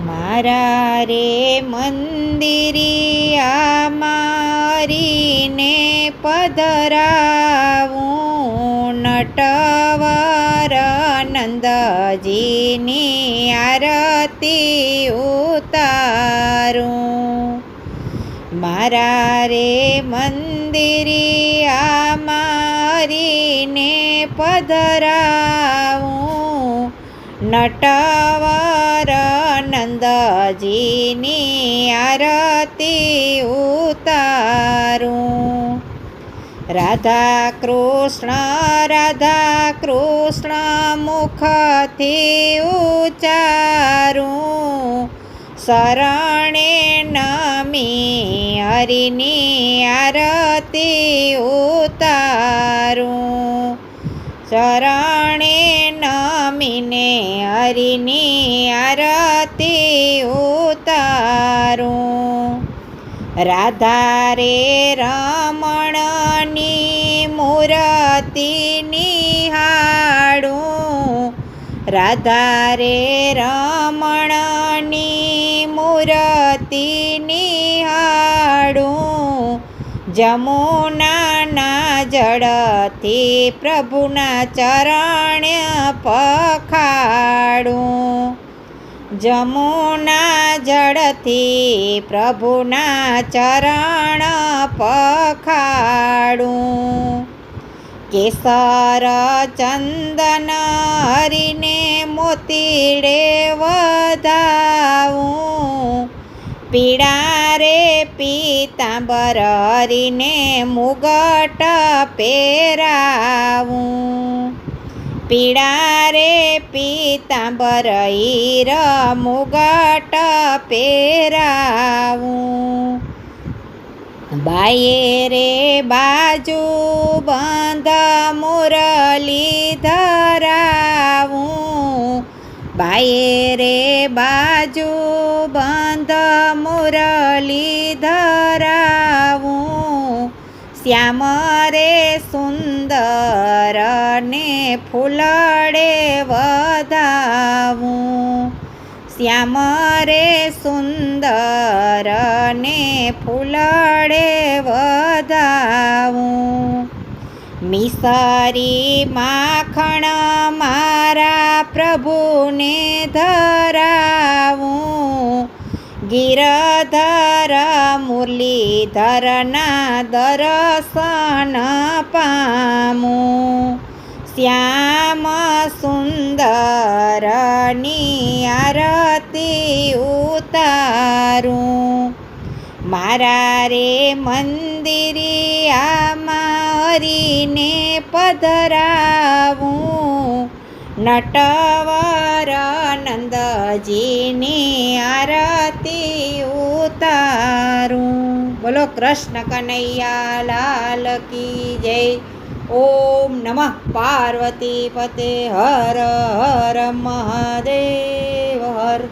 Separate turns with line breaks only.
મારા રે મંદિરિયા મારીને પધરાવું, નટવર નંદજીની આરતી ઉતારું. મારા રે મંદિરિયા મારીને પધરાવું, નટવર નંદજીની આરતી ઉતારું. રાધા કૃષ્ણ મુખથી ઉચ્ચારું, શરણે નમી હરિની આરતી ઉતારું. શરણે નમીને હરિની આરતી ઉતારું. રાધા રે રમણની મૂર્તિ નિહાળું, રાધા રે રમણની મૂર્તિ નિહાળું. જમુનાના જળથી પ્રભુના ચરણ પખાડું, જમુના જળથી પ્રભુના ચરણ પખાડું. કેસર ચંદન હરિને મોતીડે વધાવું, પીળા રે પીતાંબર હરિને મુગટ પહેરાવું. પીળા રે પીતાંબર હીર મુગટ પહેરાવું. બાયે રે બાજુ બંધ મુરલી ધરાવું, બાયે રે બાજુ બંધ મુરલી ધરાવું. શ્યામ રે સુંદર ને ફૂલડે વધાવું, શ્યામ રે સુંદર ને ફૂલડે વધાવું. મિસરી માખણ મારા પ્રભુને ધરાવું, ગિરધર મુરલીધરના દર્શન પામું. શ્યામ સુંદરની આરતી ઉતારું. મારા રે મંદિરિયા મારીને પધરાવું, નટવર નંદજીની આરતી ઉતારું. બોલો કૃષ્ણ કનૈયા લાલ કી જય. ઓમ નમઃ પાર્વતી પતે હર હર મહાદેવ હર.